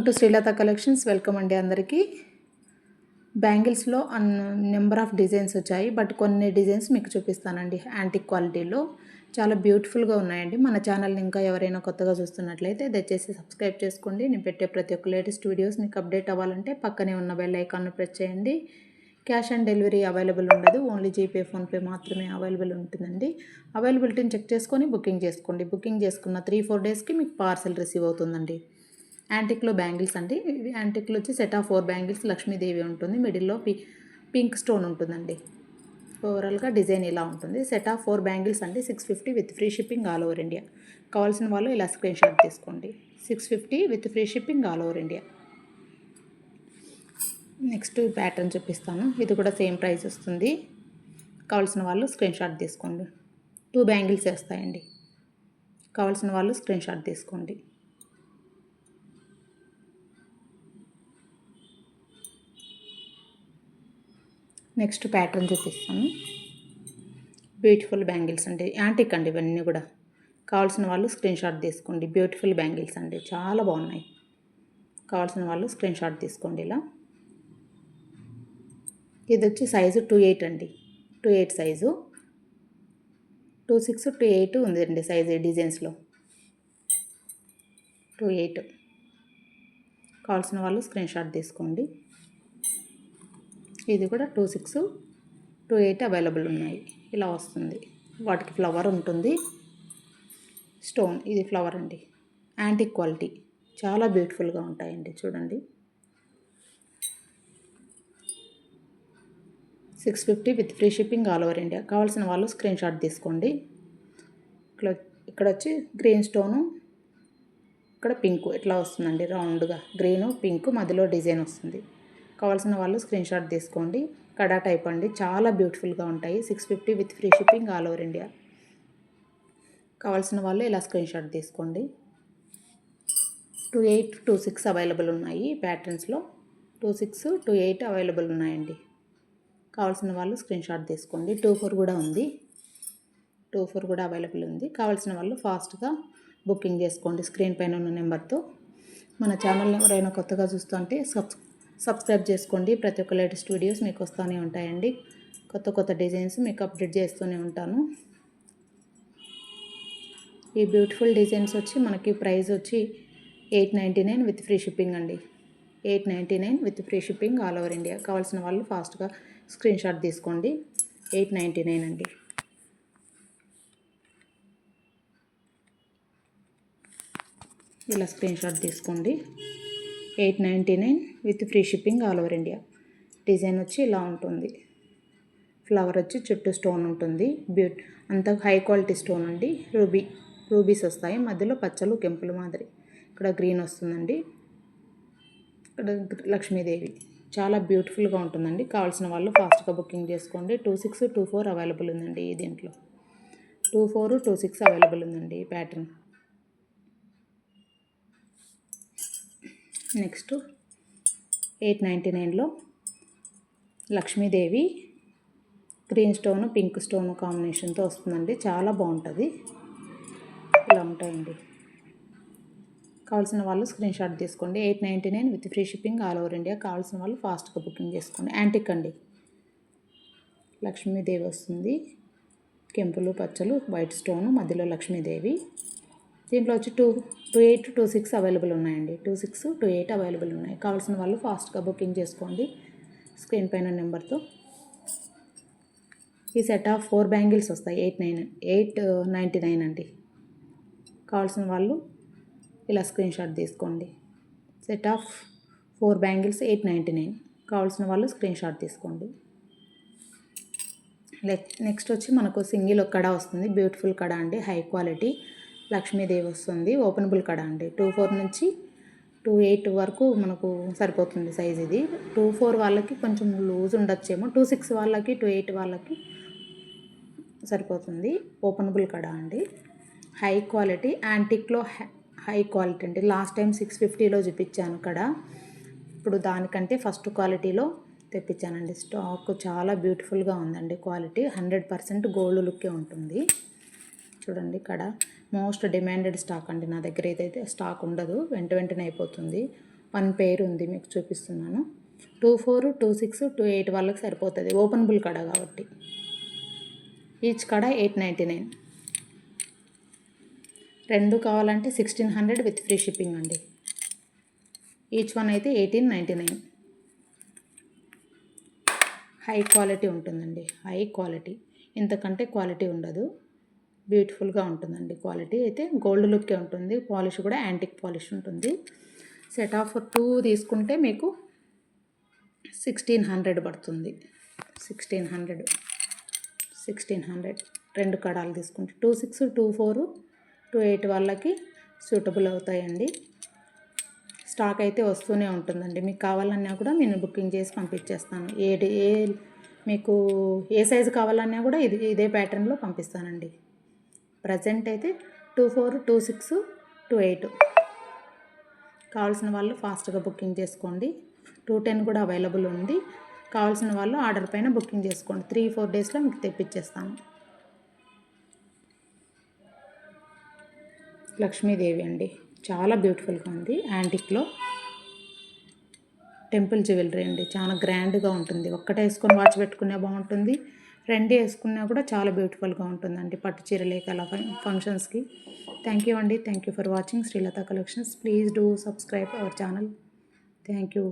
To Srilatha collections. Welcome అండి అందరికీ. బ్యాంగిల్స్లో number of designs వచ్చాయి, బట్ కొన్ని డిజైన్స్ మీకు చూపిస్తానండి. యాంటిక్ క్వాలిటీలో చాలా బ్యూటిఫుల్గా ఉన్నాయండి. మన ఛానల్ని ఇంకా ఎవరైనా కొత్తగా చూస్తున్నట్లయితే దయచేసి సబ్స్క్రైబ్ చేసుకోండి. నేను పెట్టే ప్రతి ఒక్క లేటెస్ట్ వీడియోస్ మీకు అప్డేట్ అవ్వాలంటే పక్కనే ఉన్న బెల్ ఐకాన్ను ప్రెస్ చేయండి. క్యాష్ ఆన్ డెలివరీ అవైలబుల్ ఉండదు, ఓన్లీ జీపే ఫోన్పే మాత్రమే అవైలబుల్ ఉంటుందండి. అవైలబిలిటీని చెక్ చేసుకొని బుకింగ్ చేసుకోండి. బుకింగ్ చేసుకున్న 3-4 డేస్కి మీకు పార్సల్ రిసీవ్ అవుతుందండి. యాంటిక్లో బ్యాంగిల్స్ అండి. ఇవి యాంటిక్లో వచ్చి సెట్ ఆఫ్ 4 బ్యాంగిల్స్ లక్ష్మీదేవి ఉంటుంది, మిడిల్లో పింక్ స్టోన్ ఉంటుందండి. ఓవరాల్గా డిజైన్ ఇలా ఉంటుంది. సెట్ ఆఫ్ 4 బ్యాంగిల్స్ అండి. 650 with free shipping all over India. కావాల్సిన వాళ్ళు ఇలా స్క్రీన్ షాట్ తీసుకోండి. 650 with free shipping all over India. Next pattern చూపిస్తాను. ఇది కూడా సేమ్ ప్రైస్ వస్తుంది. కావాల్సిన వాళ్ళు స్క్రీన్ షాట్ తీసుకోండి. 2 బ్యాంగిల్స్ వేస్తాయండి. కావాల్సిన వాళ్ళు స్క్రీన్ షాట్ తీసుకోండి. నెక్స్ట్ ప్యాటర్న్ చూపిస్తాను. బ్యూటిఫుల్ బ్యాంగిల్స్ అండి, యాంటిక్ అండి ఇవన్నీ కూడా. కావాల్సిన వాళ్ళు స్క్రీన్ షాట్ తీసుకోండి. బ్యూటిఫుల్ బ్యాంగిల్స్ అండి, చాలా బాగున్నాయి. కావాల్సిన వాళ్ళు స్క్రీన్ షాట్ తీసుకోండి. ఇలా ఇది వచ్చి సైజు 28 అండి. 28 సైజు. 26, 28 ఉందండి సైజు ఈ డిజైన్స్లో. 28. కావాల్సిన వాళ్ళు స్క్రీన్ షాట్ తీసుకోండి. ఇది కూడా 26, 28 అవైలబుల్ ఉన్నాయి. ఇలా వస్తుంది. వాటికి ఫ్లవర్ ఉంటుంది, స్టోన్. ఇది ఫ్లవర్ అండి. యాంటిక్ క్వాలిటీ, చాలా బ్యూటిఫుల్గా ఉంటాయండి. చూడండి. 650 with free shipping all over India. కావాల్సిన వాళ్ళు స్క్రీన్ షాట్ తీసుకోండి. ఇక్కడ వచ్చి గ్రీన్ స్టోను, ఇక్కడ పింక్ ఇట్లా వస్తుందండి. రౌండ్గా గ్రీను పింక్ మధ్యలో డిజైన్ వస్తుంది. కావాల్సిన వాళ్ళు స్క్రీన్ షాట్ తీసుకోండి. కడా టైప్ అండి, చాలా బ్యూటిఫుల్గా ఉంటాయి. 650 with free shipping all over India. కావాల్సిన వాళ్ళు ఇలా స్క్రీన్ షాట్ తీసుకోండి. 28, 26 అవైలబుల్ ఉన్నాయి ప్యాటర్న్స్లో. 26, 28 అవైలబుల్ ఉన్నాయండి. కావాల్సిన వాళ్ళు స్క్రీన్ షాట్ తీసుకోండి. 24 కూడా ఉంది. 24 కూడా అవైలబుల్ ఉంది. కావాల్సిన వాళ్ళు ఫాస్ట్గా బుకింగ్ చేసుకోండి స్క్రీన్ పైన ఉన్న నెంబర్తో. మన ఛానల్ని ఎవరైనా కొత్తగా చూస్తుంటే సబ్స్క్రైబ్ చేసుకోండి. ప్రతి ఒక్క లేటెస్ట్ వీడియోస్ మీకు వస్తూనే ఉంటాయండి. కొత్త డిజైన్స్ మీకు అప్డేట్ చేస్తూనే ఉంటాను. ఈ బ్యూటిఫుల్ డిజైన్స్ వచ్చి మనకి ప్రైస్ వచ్చి 899 విత్ ఫ్రీ షిప్పింగ్ అండి. 899 with free shipping all over India. కావాల్సిన వాళ్ళు ఫాస్ట్గా స్క్రీన్ షాట్ తీసుకోండి. 899 అండి. ఇలా స్క్రీన్ షాట్ తీసుకోండి. 899 with free shipping all over India. Design వచ్చి ఇలా ఉంటుంది. ఫ్లవర్ వచ్చి చుట్టూ స్టోన్ ఉంటుంది. అంత హై క్వాలిటీ స్టోన్ అండి. రూబీస్ వస్తాయి, మధ్యలో పచ్చలు కెంపులు మాదిరి. ఇక్కడ గ్రీన్ వస్తుందండి. ఇక్కడ లక్ష్మీదేవి, చాలా బ్యూటిఫుల్గా ఉంటుందండి. కావాల్సిన వాళ్ళు ఫాస్ట్గా బుకింగ్ చేసుకోండి. 26, 24 అవైలబుల్ ఉందండి. దీంట్లో 24, 26 అవైలబుల్ ఉందండి ఈ ప్యాటర్న్. నెక్స్ట్ 899లో Lakshmidevi green stone pink stone కాంబినేషన్తో వస్తుందండి. చాలా బాగుంటుంది. ఇలా ఉంటాయండి. కావాల్సిన వాళ్ళు స్క్రీన్ షాట్ తీసుకోండి. 899 with free shipping all over India. కావాల్సిన వాళ్ళు ఫాస్ట్గా బుకింగ్ చేసుకోండి. యాంటిక్ అండి. లక్ష్మీదేవి వస్తుంది, కెంపులు పచ్చలు వైట్ స్టోను మధ్యలో లక్ష్మీదేవి. దీంట్లో వచ్చి 28, 26 అవైలబుల్ ఉన్నాయండి. 26, 28 అవైలబుల్ ఉన్నాయి. కావాల్సిన వాళ్ళు ఫాస్ట్గా బుకింగ్ చేసుకోండి స్క్రీన్ పైన నెంబర్తో. ఈ సెట్ ఆఫ్ 4 బ్యాంగిల్స్ వస్తాయి. 899 అండి. కావాల్సిన వాళ్ళు ఇలా స్క్రీన్ షాట్ తీసుకోండి. Set of 4 bangles 899. కావాల్సిన వాళ్ళు స్క్రీన్ షాట్ తీసుకోండి. నెక్స్ట్ వచ్చి మనకు సింగిల్ కడ వస్తుంది. బ్యూటిఫుల్ కడ అండి, హై క్వాలిటీ. లక్ష్మీదేవి వస్తుంది. ఓపెనబుల్ కడ అండి. 24 నుంచి 28 వరకు మనకు సరిపోతుంది సైజ్ ఇది. 24 వాళ్ళకి కొంచెం లూజ్ ఉండొచ్చేమో. 26 వాళ్ళకి, 28 వాళ్ళకి సరిపోతుంది. ఓపెనబుల్ కడ అండి, హై క్వాలిటీ. యాంటిక్లో హై క్వాలిటీ అండి. లాస్ట్ టైం 650లో చూపించాను ఇక్కడ. ఇప్పుడు దానికంటే ఫస్ట్ క్వాలిటీలో తెప్పించానండి. స్టాక్ చాలా బ్యూటిఫుల్గా ఉందండి. క్వాలిటీ 100% గోల్డ్ లుక్కే ఉంటుంది. చూడండి ఇక్కడ మోస్ట్ డిమాండెడ్ స్టాక్ అండి. నా దగ్గర అయితే స్టాక్ ఉండదు, వెంటనే అయిపోతుంది. వన్ పెయిర్ ఉంది, మీకు చూపిస్తున్నాను. 24, 26, 28 వాళ్ళకి సరిపోతుంది, ఓపెనబుల్ కడ కాబట్టి. ఈచ్ కడ 899. రెండు కావాలంటే 1600 విత్ ఫ్రీ షిప్పింగ్ అండి. ఈచ్ వన్ అయితే 1899. హై క్వాలిటీ ఉంటుందండి, హై క్వాలిటీ, ఇంతకంటే క్వాలిటీ ఉండదు. బ్యూటిఫుల్గా ఉంటుందండి. క్వాలిటీ అయితే గోల్డ్ లుక్కే ఉంటుంది. పాలిష్ కూడా యాంటిక్ పాలిష్ ఉంటుంది. సెట్ ఆఫ్ 2 తీసుకుంటే మీకు 1600 పడుతుంది. 1600 రెండు కడాలు తీసుకుంటే 26, 24, 28 వాళ్ళకి సూటబుల్ అవుతాయండి. స్టాక్ అయితే వస్తూనే ఉంటుందండి. మీకు కావాలన్నా కూడా నేను బుకింగ్ చేసి పంపించేస్తాను. మీకు ఏ సైజు కావాలన్నా కూడా ఇదే ప్యాటర్న్లో పంపిస్తానండి. ప్రజెంట్ అయితే 24, 26, 28 కావాల్సిన వాళ్ళు ఫాస్ట్గా బుకింగ్ చేసుకోండి. 210 కూడా అవైలబుల్ ఉంది. కావాల్సిన వాళ్ళు ఆర్డర్ పైన బుకింగ్ చేసుకోండి. 3-4 డేస్లో మీకు తెప్పించేస్తాను. లక్ష్మీదేవి అండి, చాలా బ్యూటిఫుల్గా ఉంది. యాంటిక్లో టెంపుల్ జ్యువెలరీ అండి, చాలా గ్రాండ్గా ఉంటుంది. ఒక్కటే వేసుకొని వాచ్ పెట్టుకునే బాగుంటుంది, రెండు వేసుకున్నా కూడా చాలా బ్యూటిఫుల్గా ఉంటుందండి. పట్టు చీరలేక అలా ఫంక్షన్స్కి. థ్యాంక్ యూ అండి. Thank you for watching Srilatha collections. Please do subscribe our channel. Thank you.